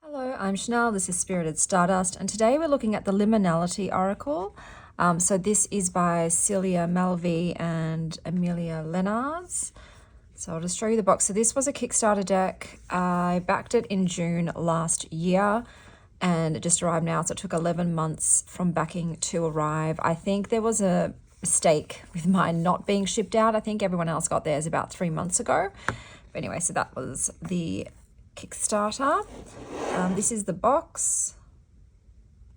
Hello, I'm Chanel. This is Spirited Stardust, and today we're looking at the Liminality Oracle. So this is by Celia Malvi and Amélia Leonards. So I'll just show you the box. So this was a Kickstarter deck. I backed it in June last year, and it just arrived now. So it took 11 months from backing to arrive. I think there was a mistake with mine not being shipped out. I think everyone else got theirs about 3 months ago. But anyway, so that was the Kickstarter. This is the box.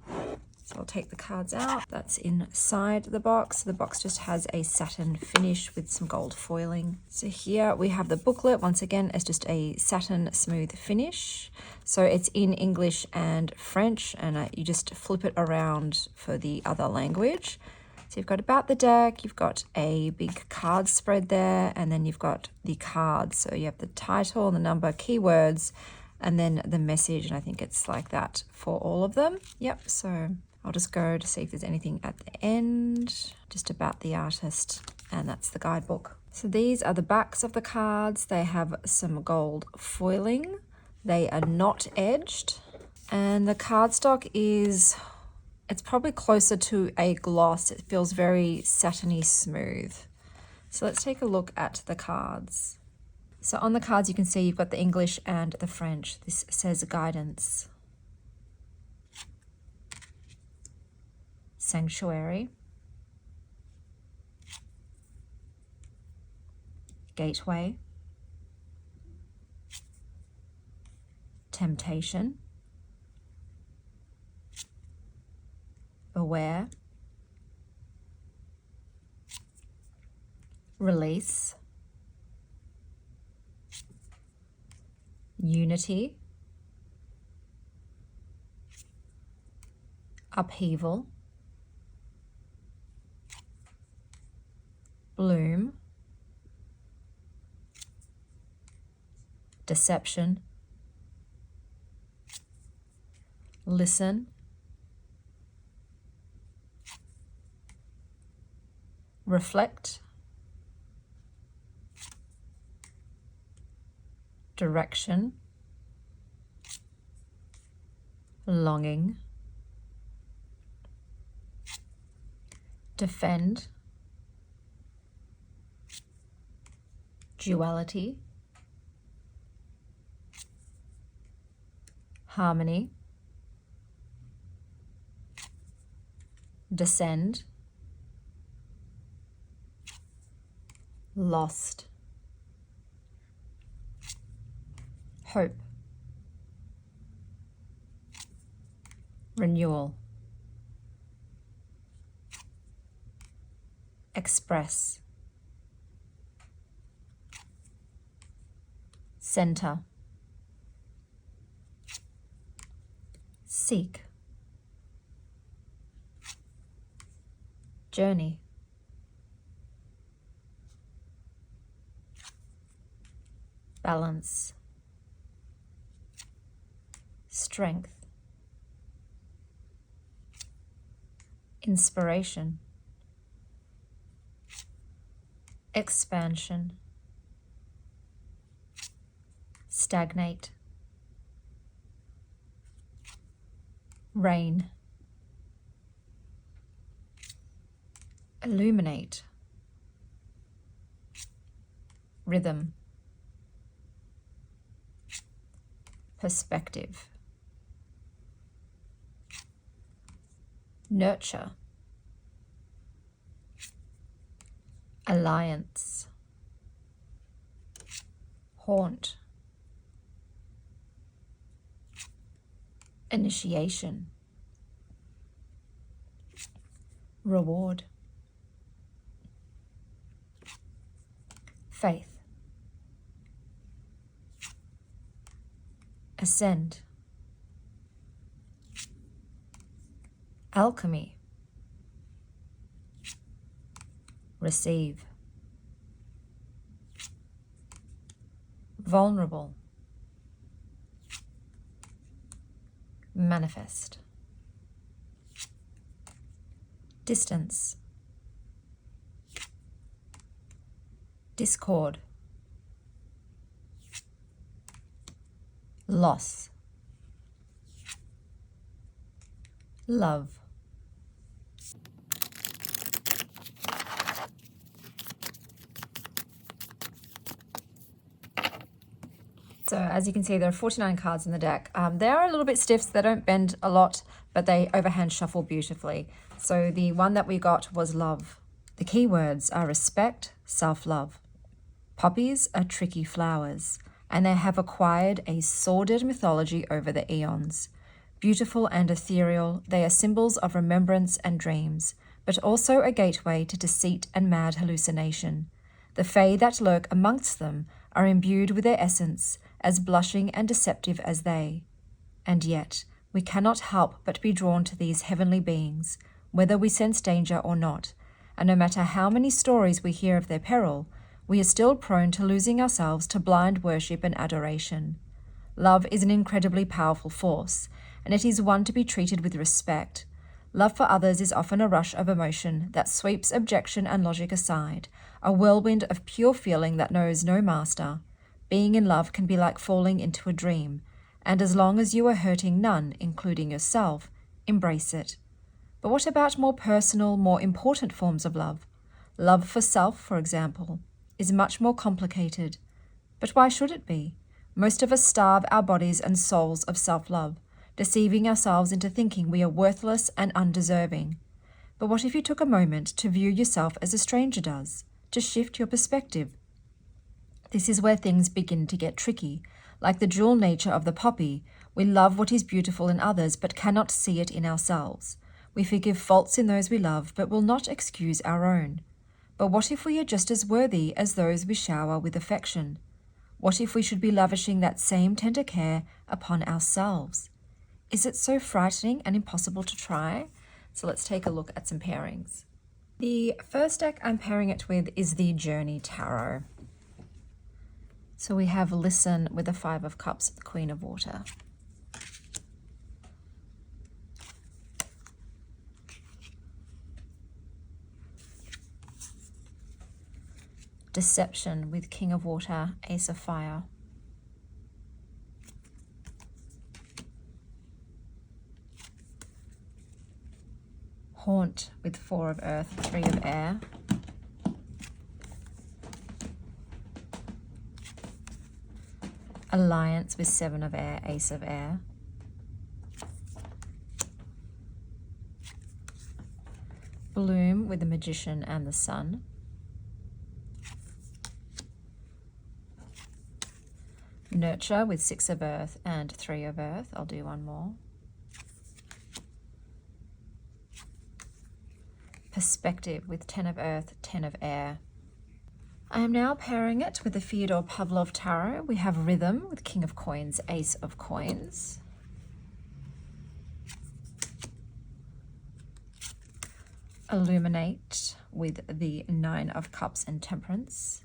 So I'll take the cards out. That's inside the box. The box just has a satin finish with some gold foiling. So here we have the booklet. Once again, it's just a satin smooth finish. So it's in English and French, and you just flip it around for the other language. So you've got about the deck, you've got a big card spread there, and then you've got the cards. So you have the title, the number, keywords, and then the message, and I think it's like that for all of them. Yep, so I'll just go to see if there's anything at the end, just about the artist, and that's the guidebook. So these are the backs of the cards. They have some gold foiling. They are not edged, and the cardstock is, it's probably closer to a gloss. It feels very satiny smooth. So let's take a look at the cards. So on the cards, you can see you've got the English and the French. This says guidance, sanctuary, gateway, temptation, aware, release, unity, upheaval, bloom, deception, listen, reflect, direction, longing, defend, duality, harmony, descend, lost, hope, renewal, express, center, seek, journey, balance, strength, inspiration, expansion, stagnate, rain, illuminate, rhythm, perspective, nurture, alliance, haunt, initiation, reward, faith, ascend, alchemy, receive, vulnerable, manifest, distance, discord, loss, Love. So as you can see, there are 49 cards in the deck. They are a little bit stiff, so they don't bend a lot, but they overhand shuffle beautifully. So the one that we got was love. The key words are respect, self-love. Poppies are tricky flowers, and they have acquired a sordid mythology over the eons. Beautiful and ethereal, they are symbols of remembrance and dreams, but also a gateway to deceit and mad hallucination. The fae that lurk amongst them are imbued with their essence, as blushing and deceptive as they. And yet, we cannot help but be drawn to these heavenly beings, whether we sense danger or not, and no matter how many stories we hear of their peril, we are still prone to losing ourselves to blind worship and adoration. Love is an incredibly powerful force, and it is one to be treated with respect. Love for others is often a rush of emotion that sweeps objection and logic aside, a whirlwind of pure feeling that knows no master. Being in love can be like falling into a dream, and as long as you are hurting none, including yourself, embrace it. But what about more personal, more important forms of love? Love for self, for example, is much more complicated. But why should it be? Most of us starve our bodies and souls of self-love, deceiving ourselves into thinking we are worthless and undeserving. But what if you took a moment to view yourself as a stranger does, to shift your perspective? This is where things begin to get tricky. Like the dual nature of the poppy, we love what is beautiful in others but cannot see it in ourselves. We forgive faults in those we love but will not excuse our own. But what if we are just as worthy as those we shower with affection? What if we should be lavishing that same tender care upon ourselves? Is it so frightening and impossible to try? So let's take a look at some pairings. The first deck I'm pairing it with is the Journey Tarot. So we have Listen with the Five of Cups, the Queen of Water. Deception with King of Water, Ace of Fire. Haunt with Four of Earth, Three of Air. Alliance with Seven of Air, Ace of Air. Bloom with the Magician and the Sun. Nurture with Six of Earth and Three of Earth. I'll do one more. Perspective with 10 of Earth, 10 of Air. I am now pairing it with the Fyodor Pavlov Tarot. We have Rhythm with King of Coins, Ace of Coins. Illuminate with the Nine of Cups and Temperance.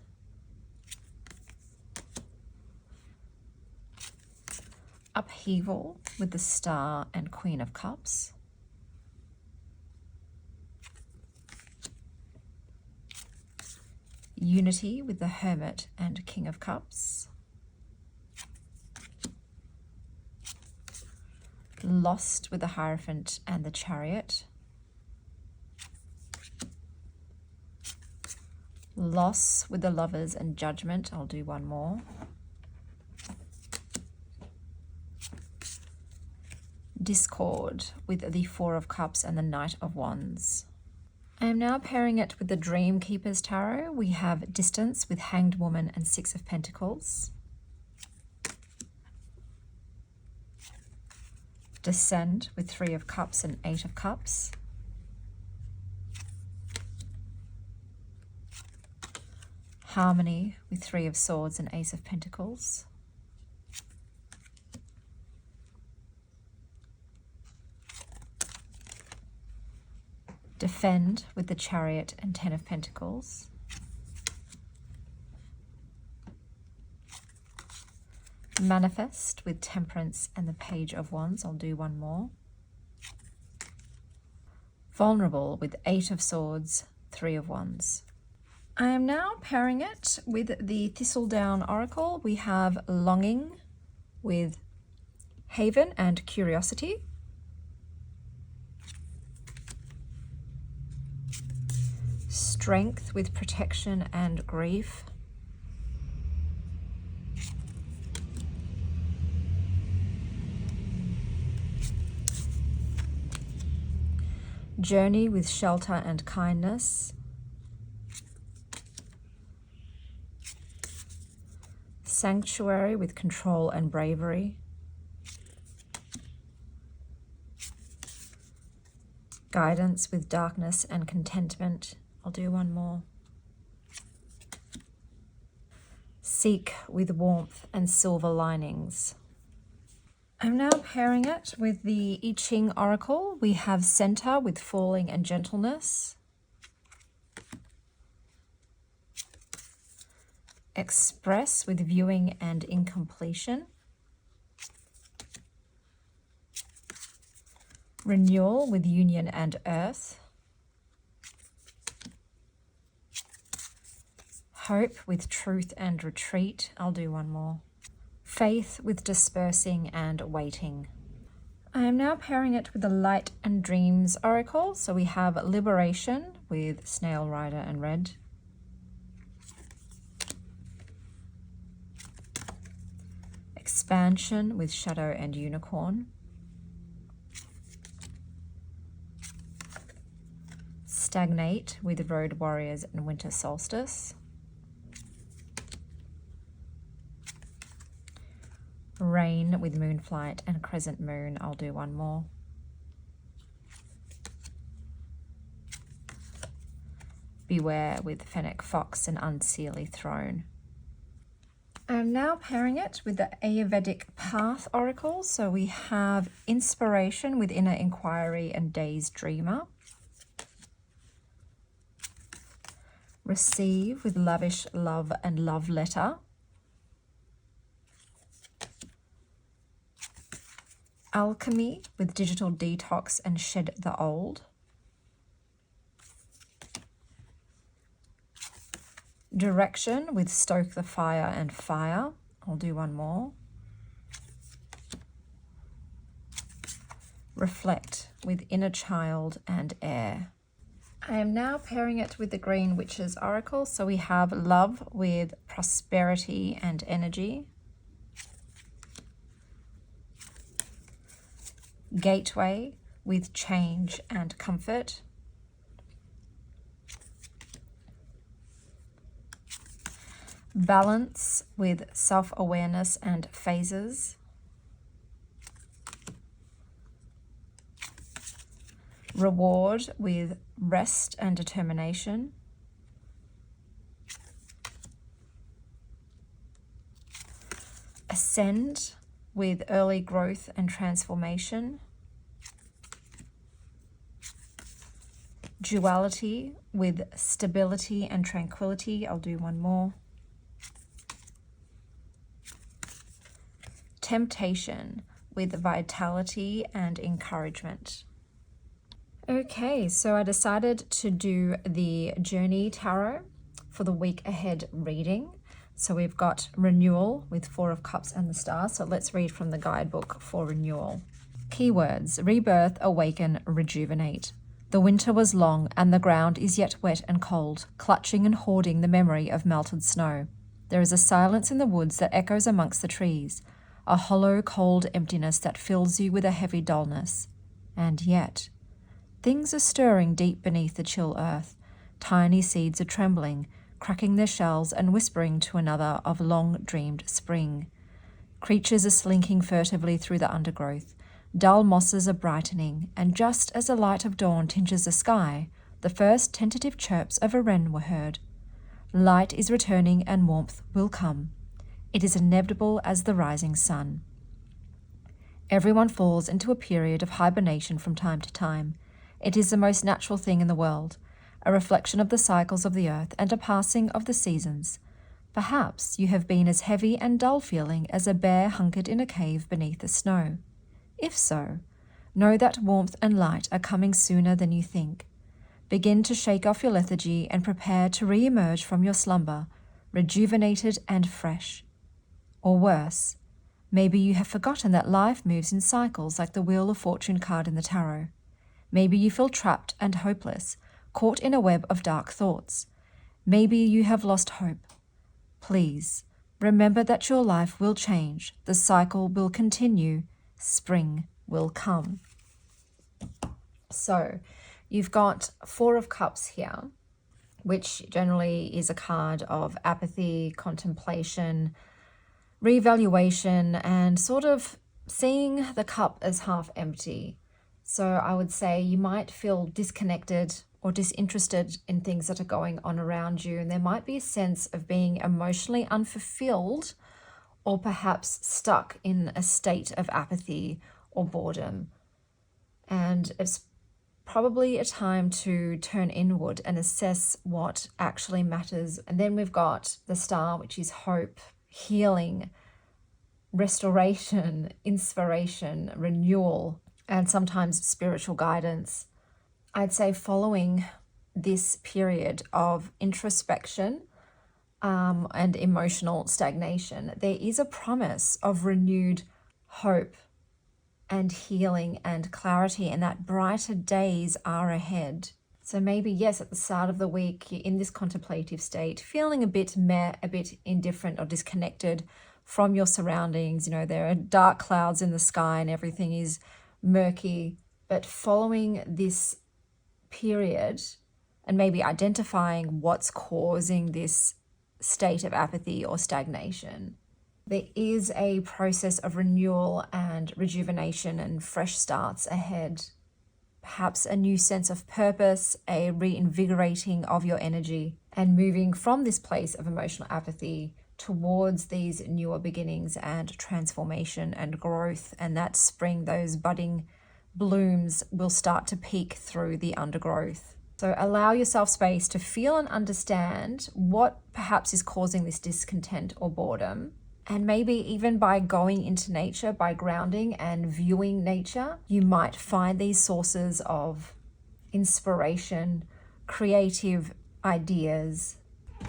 Upheaval with the Star and Queen of Cups. Unity with the Hermit and King of Cups. Lost with the Hierophant and the Chariot. Loss with the Lovers and Judgment. I'll do one more. Discord with the Four of Cups and the Knight of Wands. I am now pairing it with the Dream Keeper's Tarot. We have Distance with Hanged Woman and Six of Pentacles. Descend with Three of Cups and Eight of Cups. Harmony with Three of Swords and Ace of Pentacles. Defend with the Chariot and Ten of Pentacles. Manifest with Temperance and the Page of Wands. I'll do one more. Vulnerable with Eight of Swords, Three of Wands. I am now pairing it with the Thistledown Oracle. We have Longing with Haven and Curiosity. strength with protection and grief. Journey with shelter and kindness. Sanctuary with control and bravery. Guidance with darkness and contentment. I'll do one more. Seek with warmth and silver linings. I'm now pairing it with the I Ching Oracle. We have Center with falling and gentleness. Express with viewing and incompletion. Renewal with union and earth. Hope with truth and retreat. I'll do one more. Faith with dispersing and waiting. I am now pairing it with the Light and Dreams Oracle. So we have Liberation with Snail Rider and Red. Expansion with Shadow and Unicorn. Stagnate with Road Warriors and Winter Solstice. Rain with Moonflight and Crescent Moon. I'll do one more. Beware with Fennec Fox and Unseelie Throne. I'm now pairing it with the Ayurvedic Path Oracle. So we have Inspiration with Inner Inquiry and Dazed Dreamer. Receive with Lavish Love and Love Letter. Alchemy with Digital Detox and Shed the Old. Direction with Stoke the Fire and Fire. I'll do one more. Reflect with Inner Child and Air. I am now pairing it with the Green Witches Oracle. So we have Love with Prosperity and Energy. Gateway with Change and Comfort. Balance with Self-Awareness and Phases. Reward with Rest and Determination. Ascend with Early Growth and Transformation. Duality with Stability and Tranquility. I'll do one more. Temptation with Vitality and Encouragement. Okay, so I decided to do the Journey Tarot for the week ahead reading. So we've got Renewal with Four of Cups and the Star. So let's read from the guidebook for Renewal. Keywords: rebirth, awaken, rejuvenate. The winter was long and the ground is yet wet and cold, clutching and hoarding the memory of melted snow. There is a silence in the woods that echoes amongst the trees, a hollow, cold emptiness that fills you with a heavy dullness. And yet, things are stirring deep beneath the chill earth. Tiny seeds are trembling, cracking their shells and whispering to another of long-dreamed spring. Creatures are slinking furtively through the undergrowth. Dull mosses are brightening, and just as the light of dawn tinges the sky, the first tentative chirps of a wren were heard. Light is returning and warmth will come. It is inevitable as the rising sun. Everyone falls into a period of hibernation from time to time. It is the most natural thing in the world, a reflection of the cycles of the earth and a passing of the seasons. Perhaps you have been as heavy and dull-feeling as a bear hunkered in a cave beneath the snow. If so, know that warmth and light are coming sooner than you think. Begin to shake off your lethargy and prepare to re-emerge from your slumber, rejuvenated and fresh. Or worse, maybe you have forgotten that life moves in cycles like the Wheel of Fortune card in the tarot. Maybe you feel trapped and hopeless, caught in a web of dark thoughts. Maybe you have lost hope. Please, remember that your life will change. The cycle will continue. Spring will come. So, you've got Four of Cups here, which generally is a card of apathy, contemplation, reevaluation, and sort of seeing the cup as half empty. So I would say you might feel disconnected or disinterested in things that are going on around you, and there might be a sense of being emotionally unfulfilled or perhaps stuck in a state of apathy or boredom. And it's probably a time to turn inward and assess what actually matters. And then we've got the Star, which is hope, healing, restoration, inspiration, renewal, and sometimes spiritual guidance. I'd say following this period of introspection and emotional stagnation, there is a promise of renewed hope and healing and clarity, and that brighter days are ahead. So maybe, yes, at the start of the week, you're in this contemplative state, feeling a bit meh, a bit indifferent or disconnected from your surroundings. You know, there are dark clouds in the sky and everything is murky. But following this period and maybe identifying what's causing this state of apathy or stagnation, there is a process of renewal and rejuvenation and fresh starts ahead. Perhaps a new sense of purpose, a reinvigorating of your energy, and moving from this place of emotional apathy towards these newer beginnings and transformation and growth. And that spring, those budding blooms will start to peek through the undergrowth. So allow yourself space to feel and understand what perhaps is causing this discontent or boredom. And maybe even by going into nature, by grounding and viewing nature, you might find these sources of inspiration, creative ideas,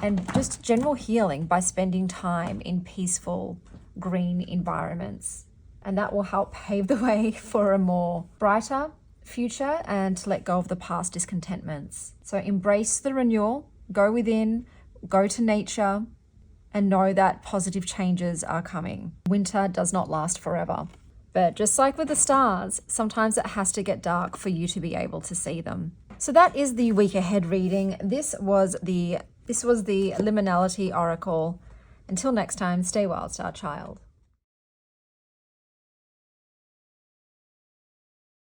and just general healing by spending time in peaceful, green environments. And that will help pave the way for a more brighter future and to let go of the past discontentments. So embrace the renewal, go within, go to nature, and know that positive changes are coming. Winter does not last forever. But just like with the stars, sometimes it has to get dark for you to be able to see them. So that is the week ahead reading. This was the Liminality Oracle. Until next time, stay wild, Star Child.